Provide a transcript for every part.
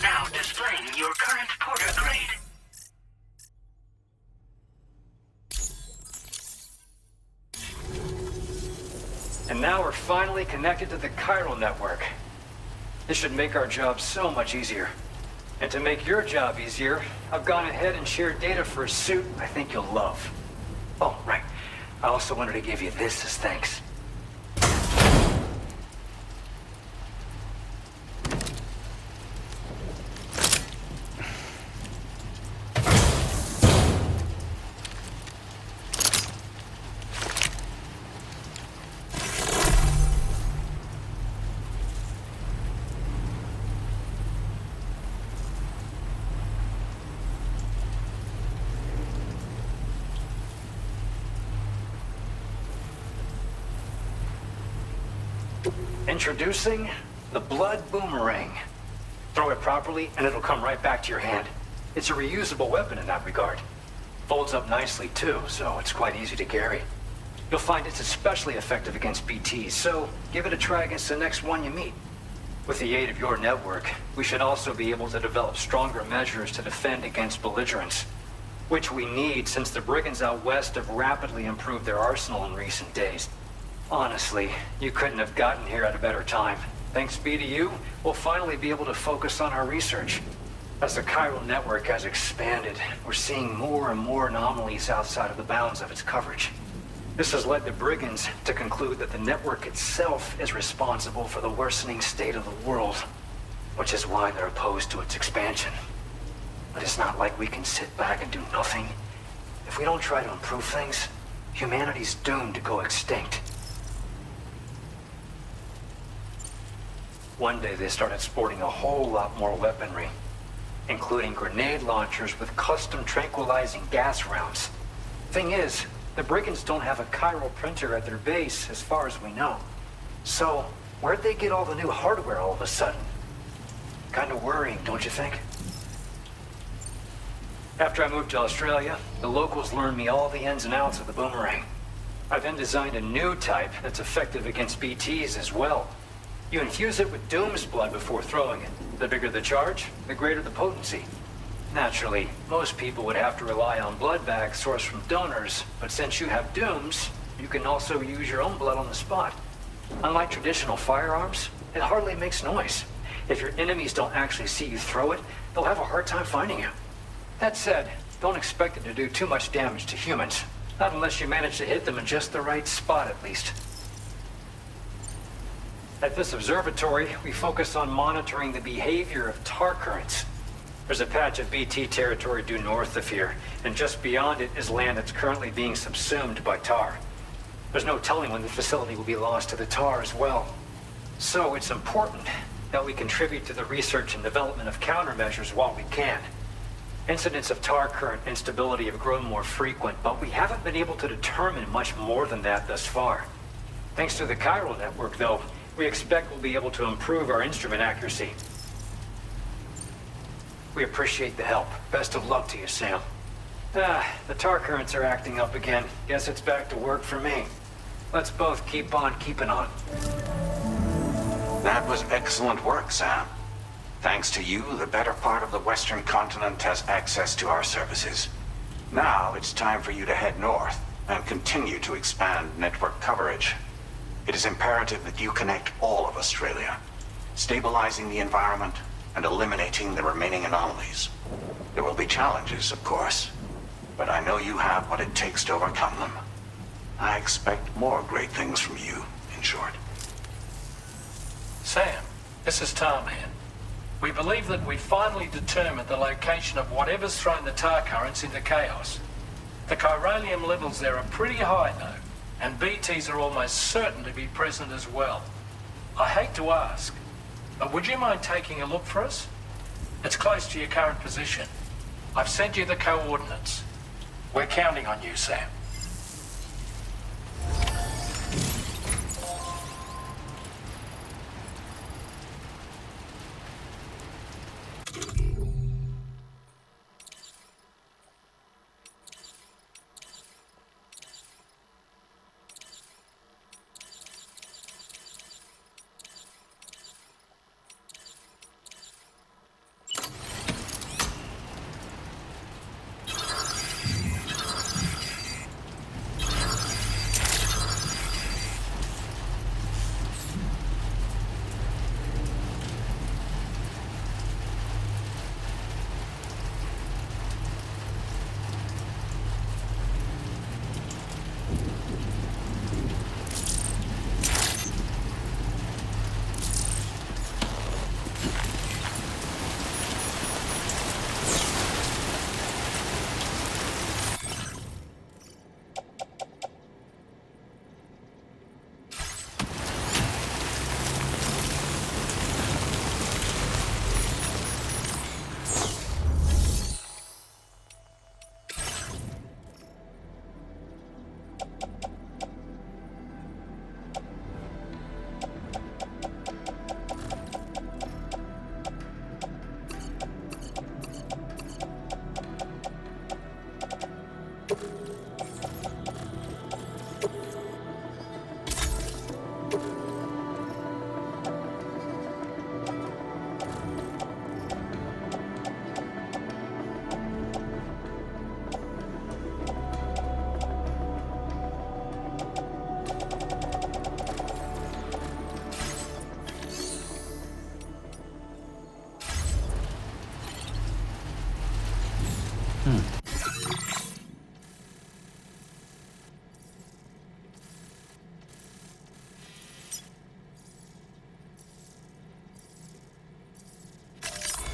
Now displaying your current porter grade. And now we're finally connected to the chiral network. This should make our job so much easier. And to make your job easier, I've gone ahead and shared data for a suit I think you'll love. Oh, right. I also wanted to give you this as thanks. Introducing the blood boomerang. Throw it properly and it'll come right back to your hand. It's a reusable weapon in that regard. Folds up nicely too, so it's quite easy to carry. You'll find it's especially effective against BTs, so give it a try against the next one you meet. With the aid of your network, we should also be able to develop stronger measures to defend against belligerents, which we need since the brigands out west have rapidly improved their arsenal in recent days. Honestly, you couldn't have gotten here at a better time. Thanks be to you, we'll finally be able to focus on our research. As the chiral network has expanded, we're seeing more and more anomalies outside of the bounds of its coverage. This has led the brigands to conclude that the network itself is responsible for the worsening state of the world, which is why they're opposed to its expansion. But it's not like we can sit back and do nothing. If we don't try to improve things, humanity's doomed to go extinct. One day they started sporting a whole lot more weaponry, including grenade launchers with custom tranquilizing gas rounds. Thing is, the brigands don't have a chiral printer at their base as far as we know. So, where'd they get all the new hardware all of a sudden? Kind of worrying, don't you think? After I moved to Australia, the locals learned me all the ins and outs of the boomerang. I then designed a new type that's effective against BTs as well. You infuse it with Doom's blood before throwing it. The bigger the charge, the greater the potency. Naturally, most people would have to rely on blood bags sourced from donors, but since you have Doom's, you can also use your own blood on the spot. Unlike traditional firearms, it hardly makes noise. If your enemies don't actually see you throw it, they'll have a hard time finding you. That said, don't expect it to do too much damage to humans. Not unless you manage to hit them in just the right spot, at least. At this observatory, we focus on monitoring the behavior of tar currents. There's a patch of BT territory due north of here, and just beyond it is land that's currently being subsumed by tar. There's no telling when the facility will be lost to the tar as well. So it's important that we contribute to the research and development of countermeasures while we can. Incidents of tar current instability have grown more frequent, but we haven't been able to determine much more than that thus far. Thanks to the chiral network, though, we expect we'll be able to improve our instrument accuracy. We appreciate the help. Best of luck to you, Sam. The tar currents are acting up again. Guess it's back to work for me. Let's both keep on keeping on. That was excellent work, Sam. Thanks to you, the better part of the Western continent has access to our services. Now it's time for you to head north and continue to expand network coverage. It is imperative that you connect all of Australia, stabilizing the environment and eliminating the remaining anomalies. There will be challenges, of course, but I know you have what it takes to overcome them. I expect more great things from you, in short. Sam, this is Tom here. We believe that we've finally determined the location of whatever's thrown the tar currents into chaos. The chiralium levels there are pretty high, though, and BTs are almost certain to be present as well. I hate to ask, but would you mind taking a look for us? It's close to your current position. I've sent you the coordinates. We're counting on you, Sam.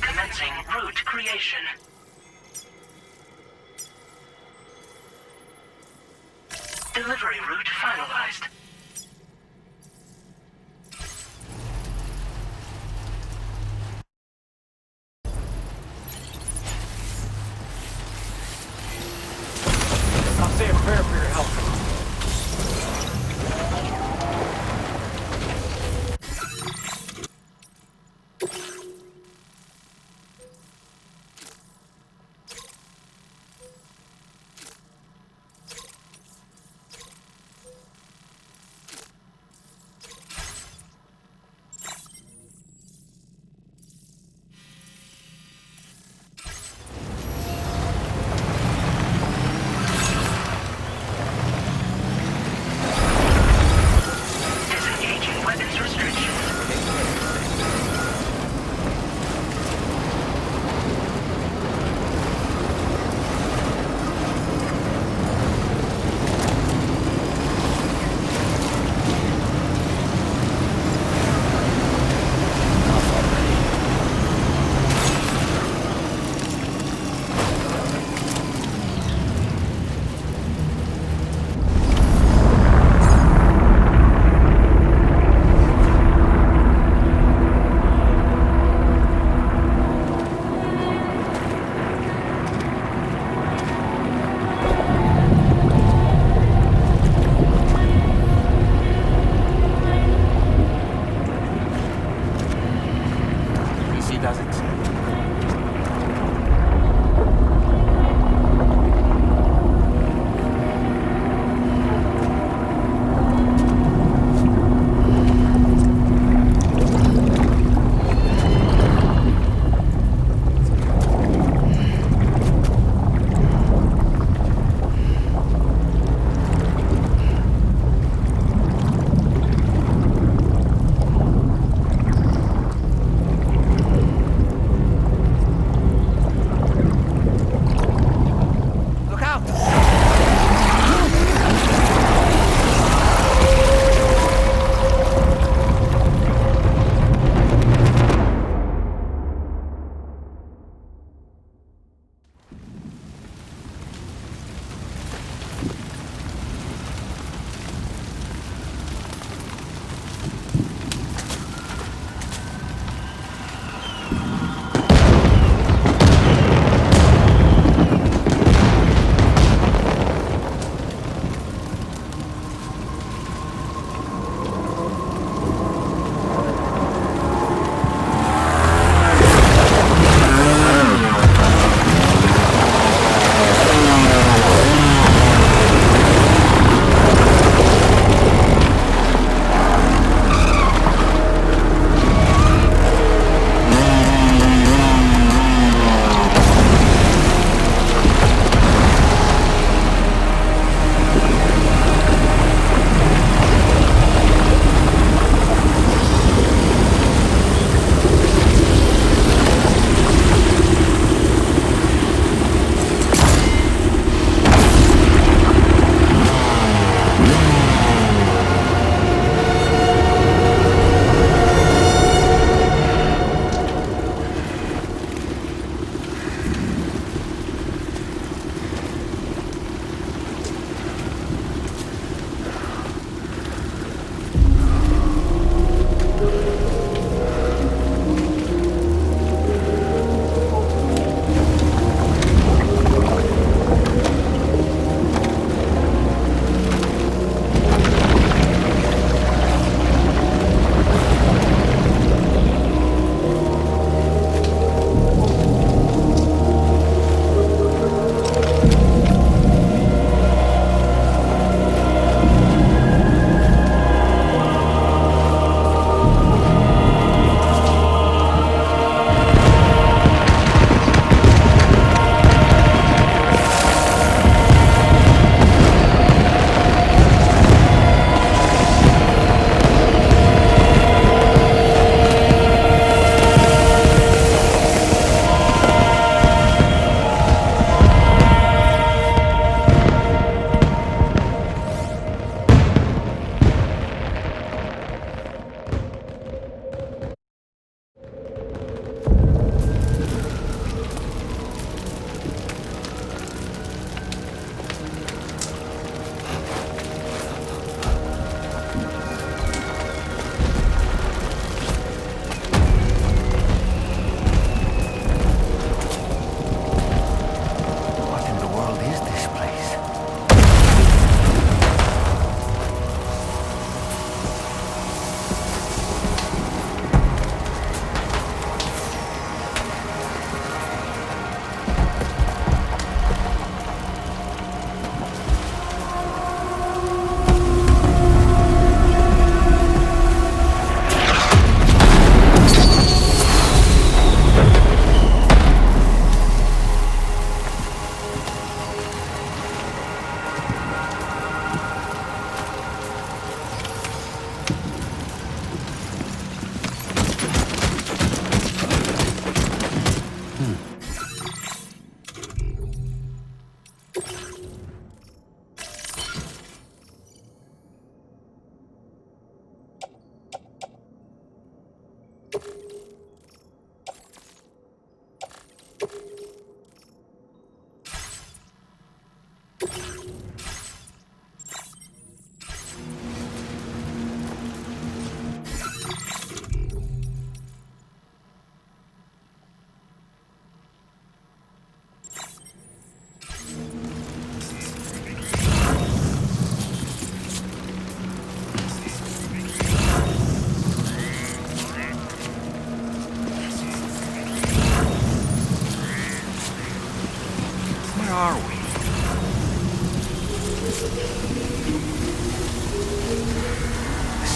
Commencing route creation. Delivery route finalized. I'll say a prayer for your help.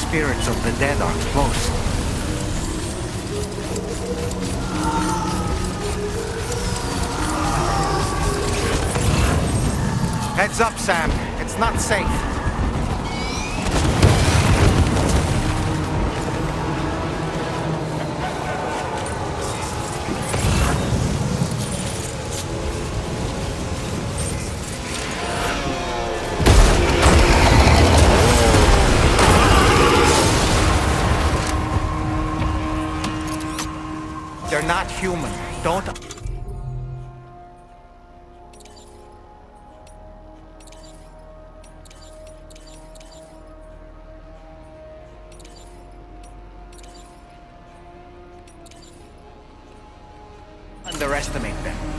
spirits of the dead are close. Heads up, Sam. It's not safe. They're not human. Don't... underestimate them.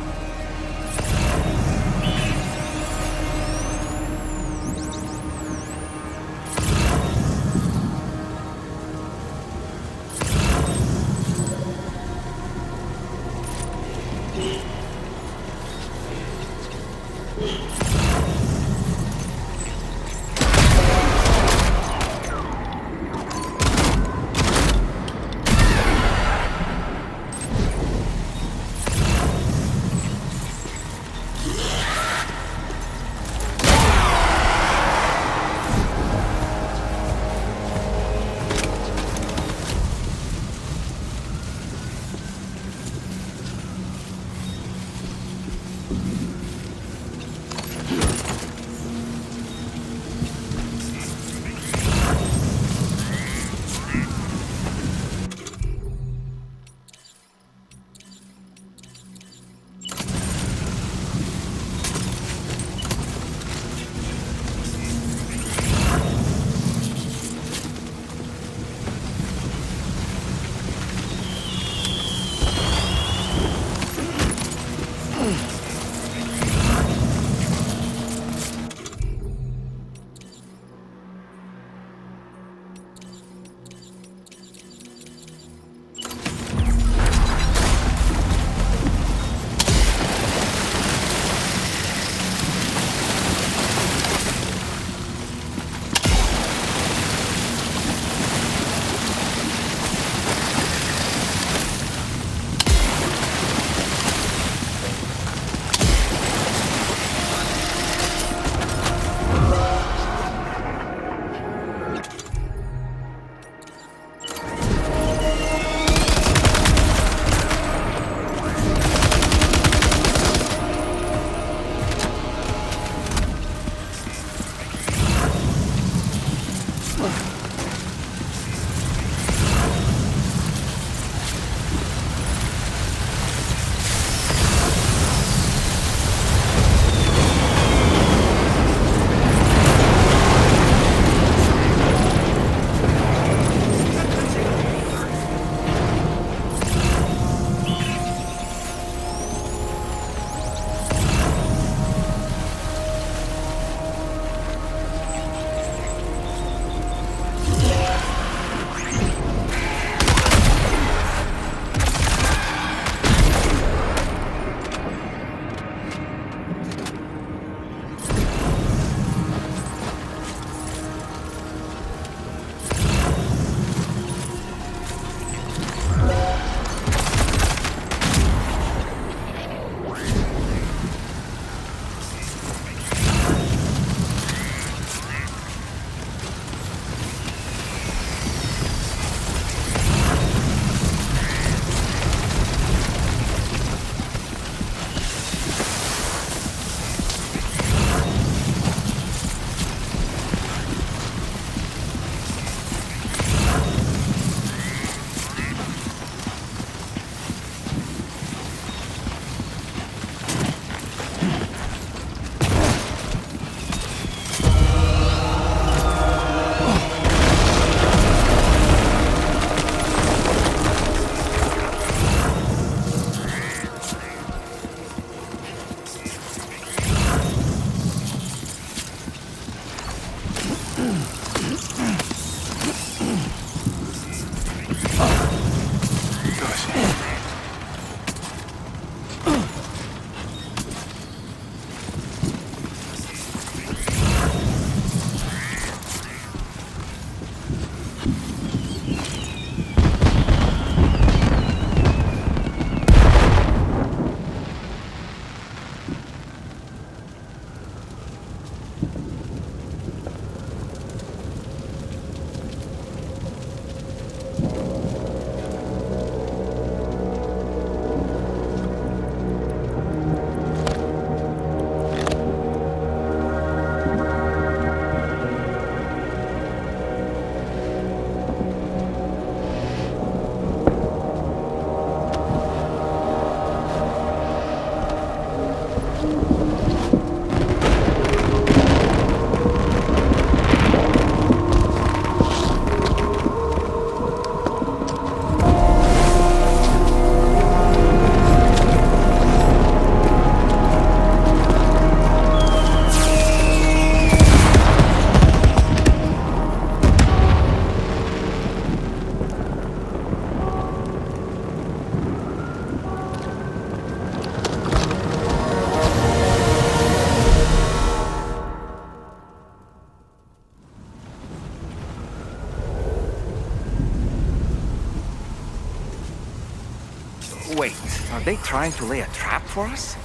Wait, are they trying to lay a trap for us?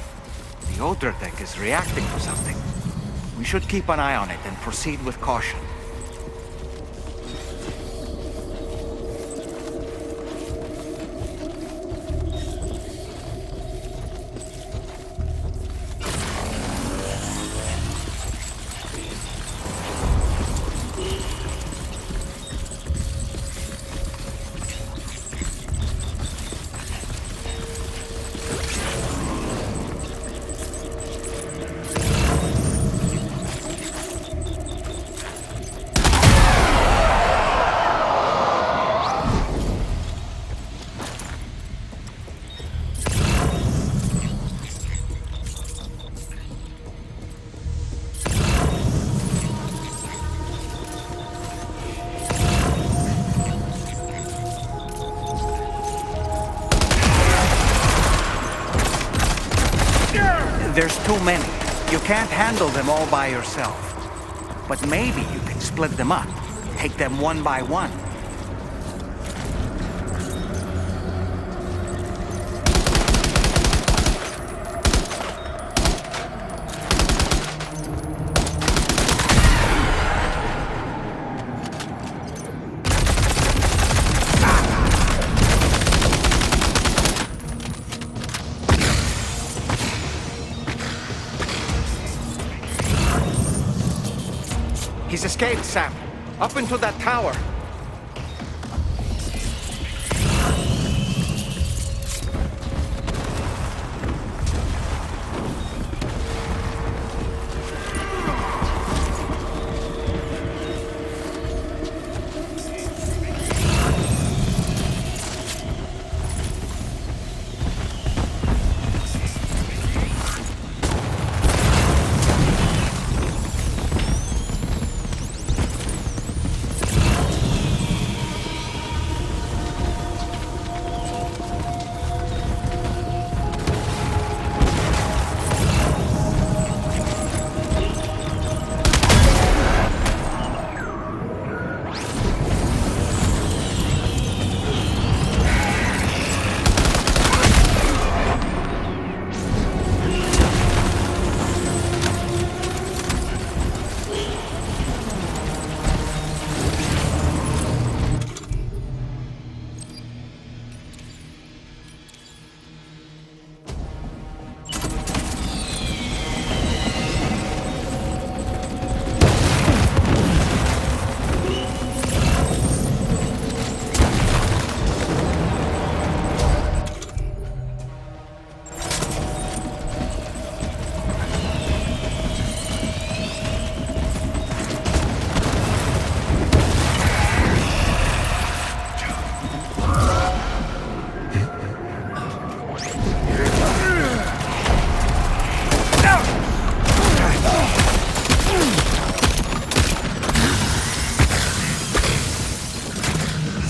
The outer deck is reacting to something. We should keep an eye on it and proceed with caution. There's too many. You can't handle them all by yourself. But maybe you can split them up. Take them one by one. He's escaped, Sam. Up into that tower.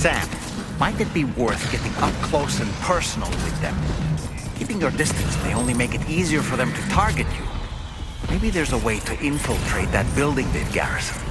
Sam, might it be worth getting up close and personal with them? Keeping your distance may only make it easier for them to target you. Maybe there's a way to infiltrate that building they've garrisoned.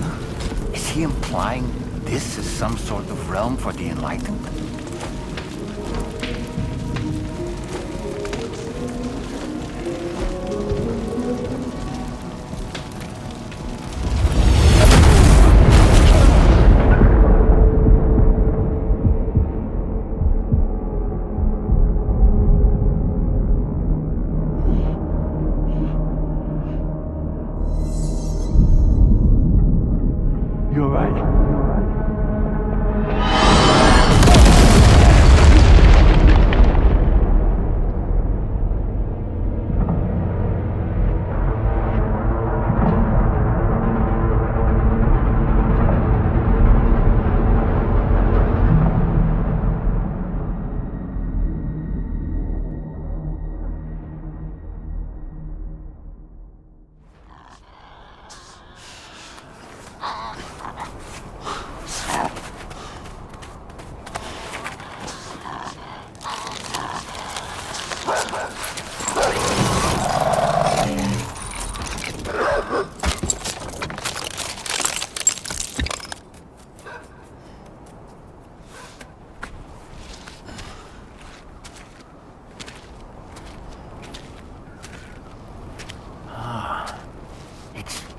on. Is he implying this is some sort of realm for the enlightened? You're right.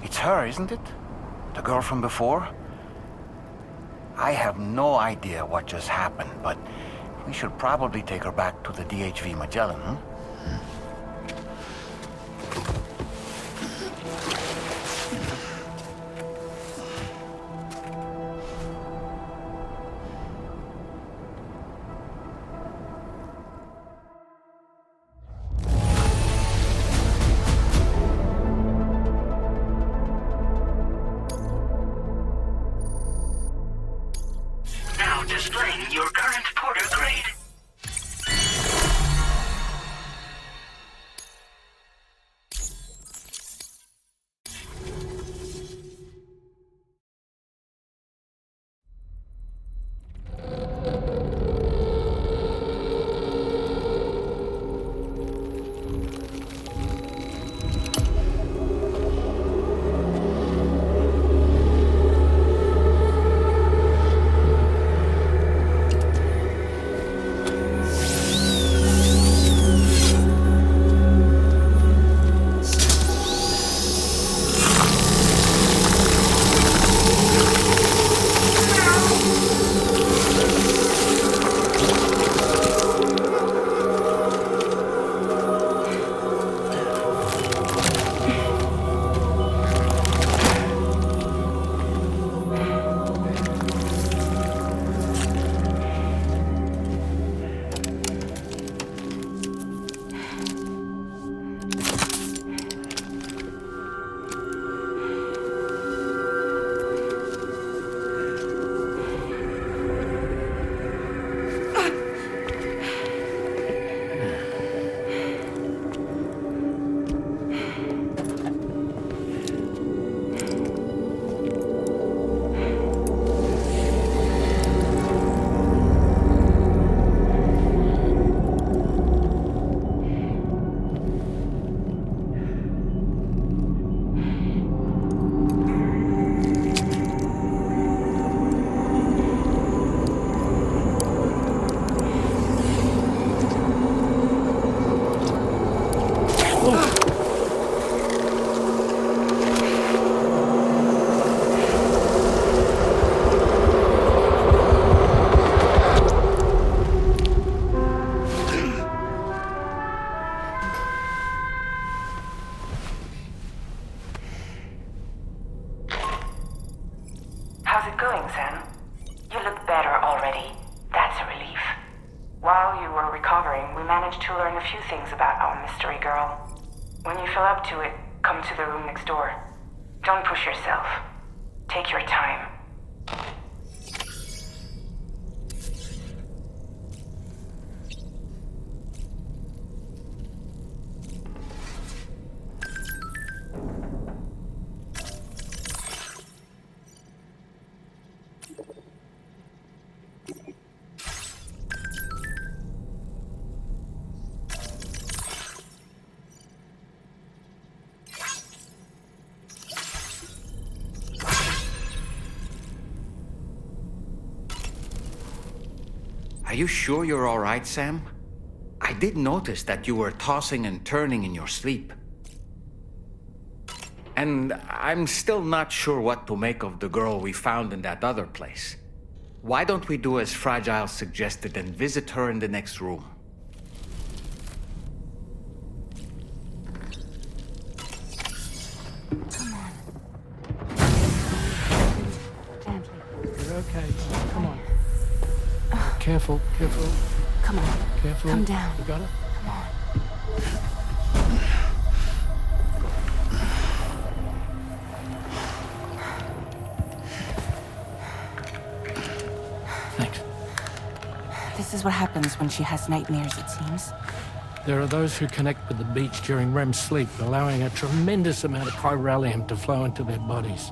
It's her, isn't it? The girl from before? I have no idea what just happened, but we should probably take her back to the DHV Magellan, huh? Now displaying your current porter grade. How's it going, Sam? You look better already. That's a relief. While you were recovering, we managed to learn a few things about our mystery girl. When you feel up to it, come to the room next door. Don't push yourself. Take your time. Are you sure you're all right, Sam? I did notice that you were tossing and turning in your sleep. And I'm still not sure what to make of the girl we found in that other place. Why don't we do as Fragile suggested and visit her in the next room? Come on. Gently. You're okay. Come on. Careful, careful, Come on. careful. Come down. You got it? Come on. Thanks. This is what happens when she has nightmares, it seems. There are those who connect with the beach during REM sleep, allowing a tremendous amount of chiralium to flow into their bodies.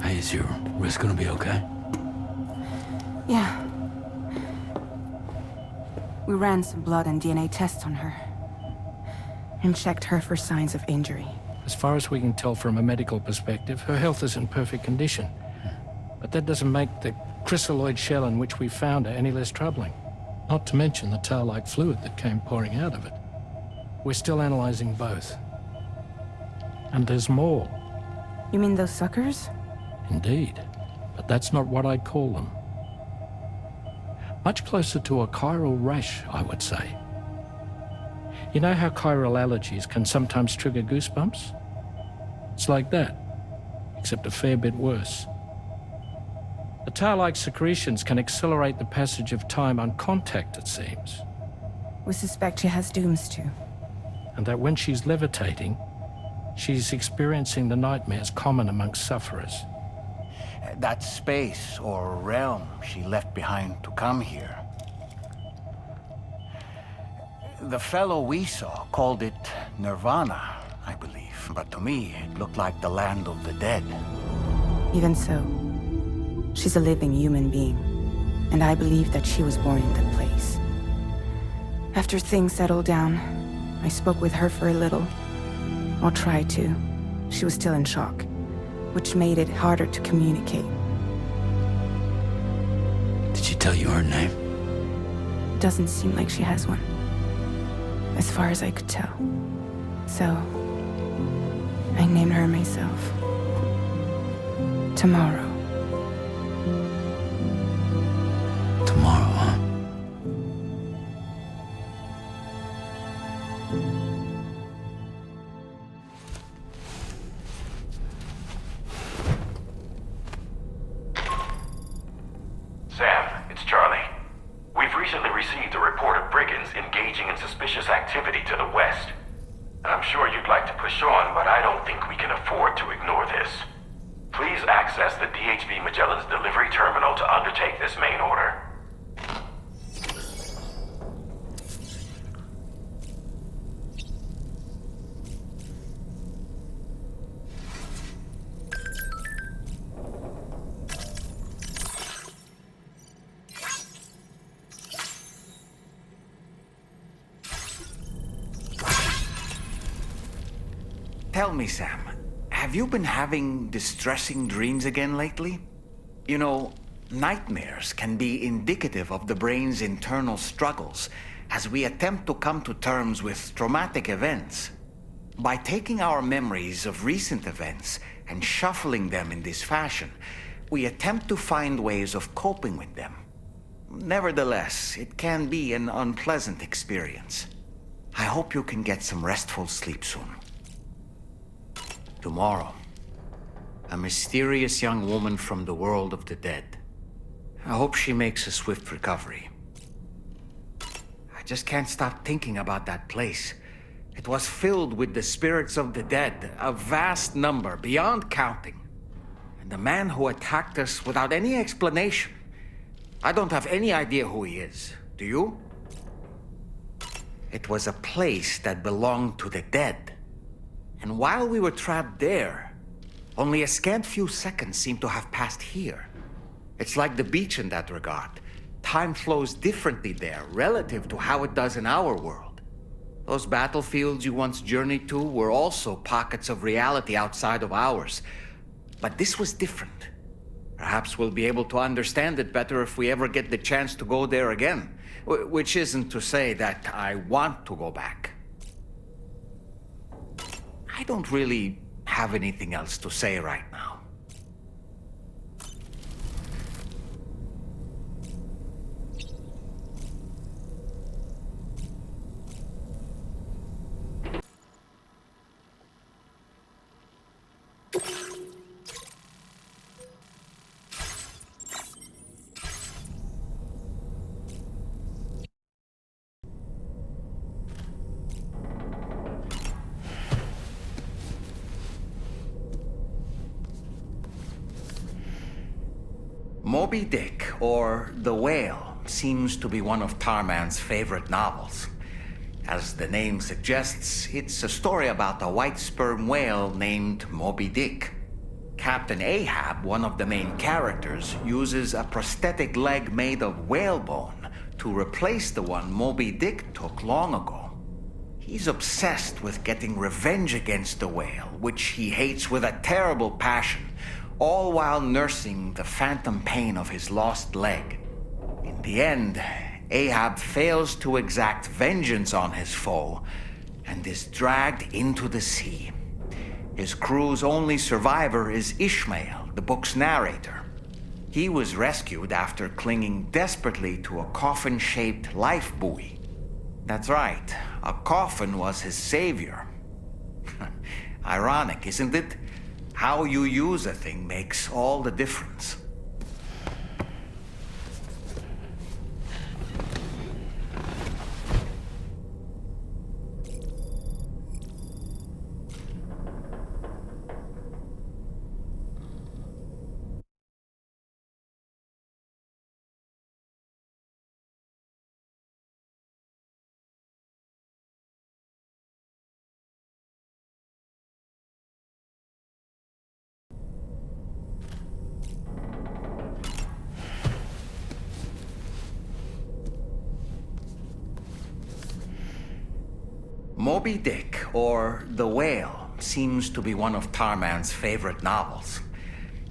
Hey, is your wrist gonna be okay? Yeah. We ran some blood and DNA tests on her. And checked her for signs of injury. As far as we can tell from a medical perspective, her health is in perfect condition. But that doesn't make the chrysaloid shell in which we found her any less troubling. Not to mention the tar-like fluid that came pouring out of it. We're still analyzing both. And there's more. You mean those suckers? Indeed. But that's not what I'd call them. Much closer to a chiral rash, I would say. You know how chiral allergies can sometimes trigger goosebumps? It's like that, except a fair bit worse. The tar-like secretions can accelerate the passage of time on contact, it seems. We suspect she has dooms too. And that when she's levitating, she's experiencing the nightmares common amongst sufferers. That space or realm she left behind to come here. The fellow we saw called it Nirvana, I believe. But to me, it looked like the land of the dead. Even so, she's a living human being. And I believe that she was born in that place. After things settled down, I spoke with her for a little. Or tried to. She was still in shock, which made it harder to communicate. Did she tell you her name? Doesn't seem like she has one. As far as I could tell. So, I named her myself. Tomorrow. Tomorrow, huh? Sam, it's Charlie. We've recently received a report of brigands engaging in suspicious activity to the west. And I'm sure you'd like to push on, but I don't think we can afford to ignore this. Please access the DHV Magellan's delivery terminal to undertake this main order. Tell me, Sam, have you been having distressing dreams again lately? You know, nightmares can be indicative of the brain's internal struggles as we attempt to come to terms with traumatic events. By taking our memories of recent events and shuffling them in this fashion, we attempt to find ways of coping with them. Nevertheless, it can be an unpleasant experience. I hope you can get some restful sleep soon. Tomorrow, a mysterious young woman from the world of the dead. I hope she makes a swift recovery. I just can't stop thinking about that place. It was filled with the spirits of the dead, a vast number, beyond counting. And the man who attacked us without any explanation. I don't have any idea who he is. Do you? It was a place that belonged to the dead. And while we were trapped there, only a scant few seconds seem to have passed here. It's like the beach in that regard. Time flows differently there, relative to how it does in our world. Those battlefields you once journeyed to were also pockets of reality outside of ours. But this was different. Perhaps we'll be able to understand it better if we ever get the chance to go there again. Which isn't to say that I want to go back. I don't really have anything else to say right now. Moby Dick, or The Whale, seems to be one of Tarman's favorite novels. As the name suggests, it's a story about a white sperm whale named Moby Dick. Captain Ahab, one of the main characters, uses a prosthetic leg made of whalebone to replace the one Moby Dick took long ago. He's obsessed with getting revenge against the whale, which he hates with a terrible passion, all while nursing the phantom pain of his lost leg. In the end, Ahab fails to exact vengeance on his foe and is dragged into the sea. His crew's only survivor is Ishmael, the book's narrator. He was rescued after clinging desperately to a coffin-shaped life buoy. That's right, a coffin was his savior. Ironic, isn't it? How you use a thing makes all the difference. Moby Dick, or The Whale, seems to be one of Tarman's favorite novels.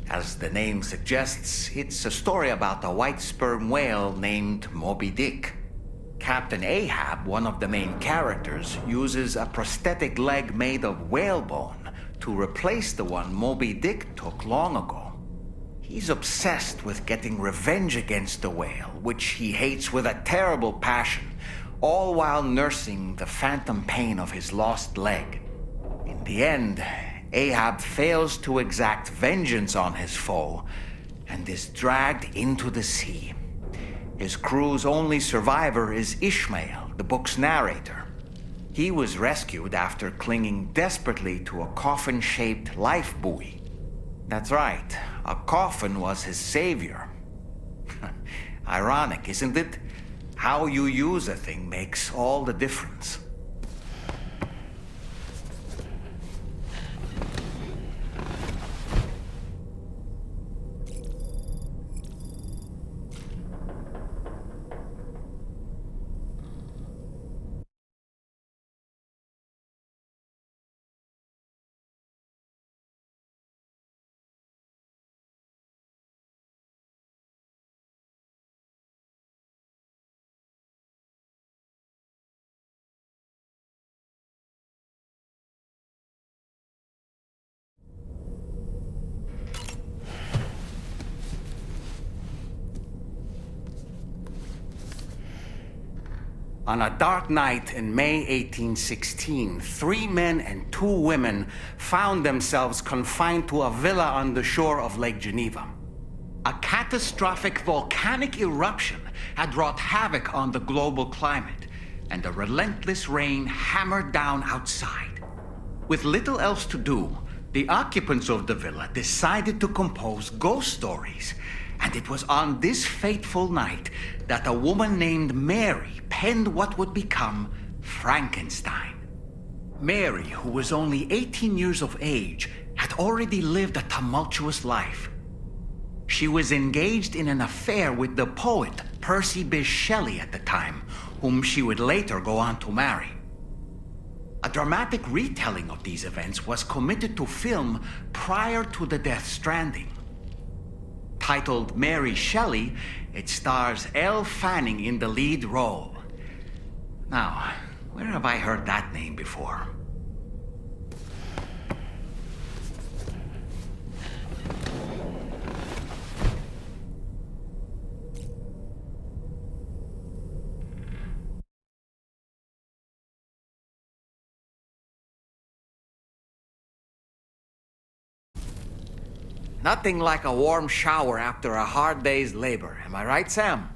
As the name suggests, it's a story about a white sperm whale named Moby Dick. Captain Ahab, one of the main characters, uses a prosthetic leg made of whalebone to replace the one Moby Dick took long ago. He's obsessed with getting revenge against the whale, which he hates with a terrible passion, all while nursing the phantom pain of his lost leg. In the end, Ahab fails to exact vengeance on his foe and is dragged into the sea. His crew's only survivor is Ishmael, the book's narrator. He was rescued after clinging desperately to a coffin-shaped life buoy. That's right, a coffin was his savior. Ironic, isn't it? How you use a thing makes all the difference. On a dark night in May 1816, 3 men and 2 women found themselves confined to a villa on the shore of Lake Geneva. A catastrophic volcanic eruption had wrought havoc on the global climate, and a relentless rain hammered down outside. With little else to do, the occupants of the villa decided to compose ghost stories. And it was on this fateful night that a woman named Mary penned what would become Frankenstein. Mary, who was only 18 years of age, had already lived a tumultuous life. She was engaged in an affair with the poet Percy Bysshe Shelley at the time, whom she would later go on to marry. A dramatic retelling of these events was committed to film prior to the Death Stranding. Titled Mary Shelley, it stars Elle Fanning in the lead role. Now, where have I heard that name before? Nothing like a warm shower after a hard day's labor. Am I right, Sam?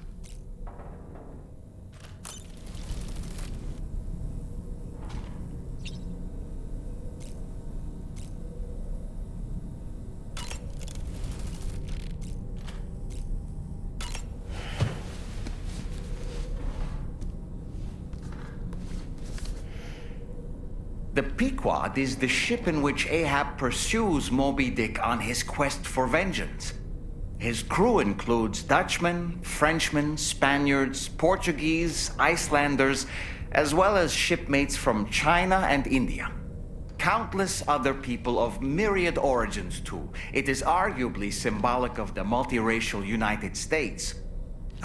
The Pequod is the ship in which Ahab pursues Moby Dick on his quest for vengeance. His crew includes Dutchmen, Frenchmen, Spaniards, Portuguese, Icelanders, as well as shipmates from China and India. Countless other people of myriad origins, too. It is arguably symbolic of the multiracial United States.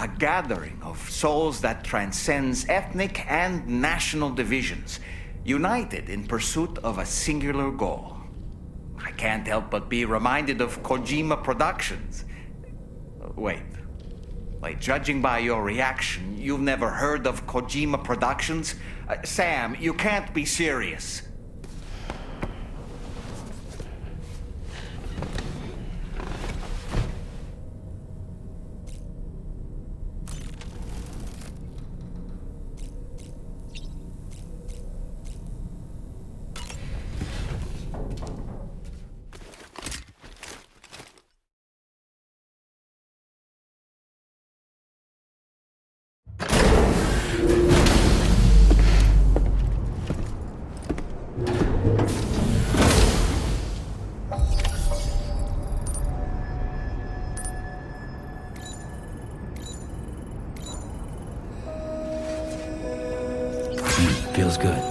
A gathering of souls that transcends ethnic and national divisions, united in pursuit of a singular goal. I can't help but be reminded of Kojima Productions. Wait, judging by your reaction, you've never heard of Kojima Productions? Sam, you can't be serious. Feels good.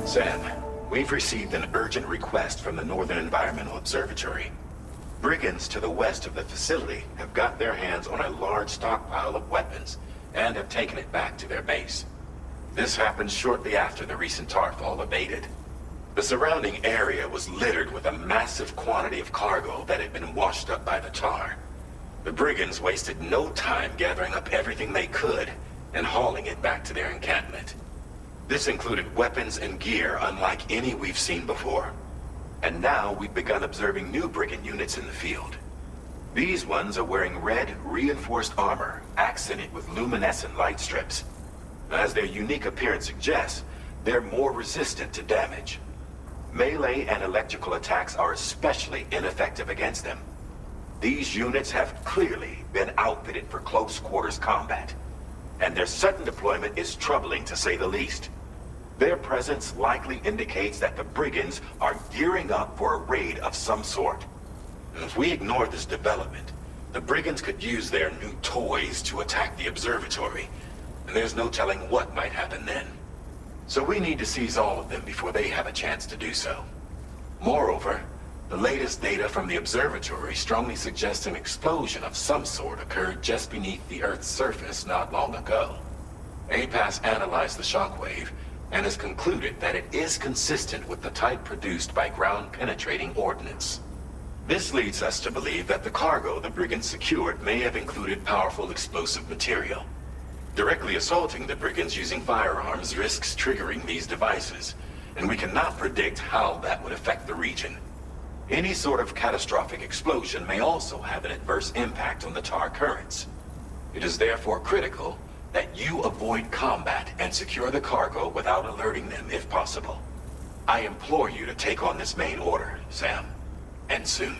Sam, we've received an urgent request from the Northern Environmental Observatory. Brigands to the west of the facility have got their hands on a large stockpile of weapons and have taken it back to their base. This happened shortly after the recent Tarfall abated. The surrounding area was littered with a massive quantity of cargo that had been washed up by the tar. The brigands wasted no time gathering up everything they could and hauling it back to their encampment. This included weapons and gear unlike any we've seen before. And now we've begun observing new brigand units in the field. These ones are wearing red, reinforced armor, accented with luminescent light strips. As their unique appearance suggests, they're more resistant to damage. Melee and electrical attacks are especially ineffective against them. These units have clearly been outfitted for close quarters combat, and their sudden deployment is troubling to say the least. Their presence likely indicates that the brigands are gearing up for a raid of some sort. And if we ignore this development, the brigands could use their new toys to attack the observatory, and there's no telling what might happen then. So we need to seize all of them before they have a chance to do so. Moreover, the latest data from the observatory strongly suggests an explosion of some sort occurred just beneath the Earth's surface not long ago. APAS analyzed the shockwave and has concluded that it is consistent with the type produced by ground-penetrating ordnance. This leads us to believe that the cargo the brigands secured may have included powerful explosive material. Directly assaulting the brigands using firearms risks triggering these devices, and we cannot predict how that would affect the region. Any sort of catastrophic explosion may also have an adverse impact on the tar currents. It is therefore critical that you avoid combat and secure the cargo without alerting them if possible. I implore you to take on this main order, Sam. And soon.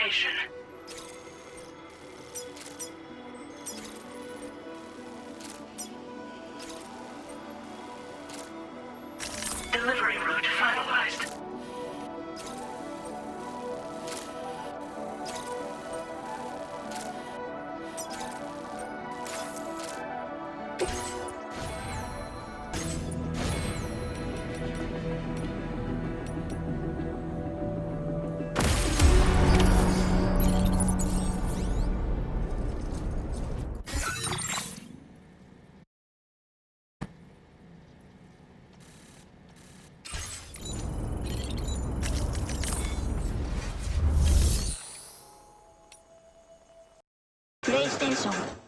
location. Delivery route finalized. PlayStation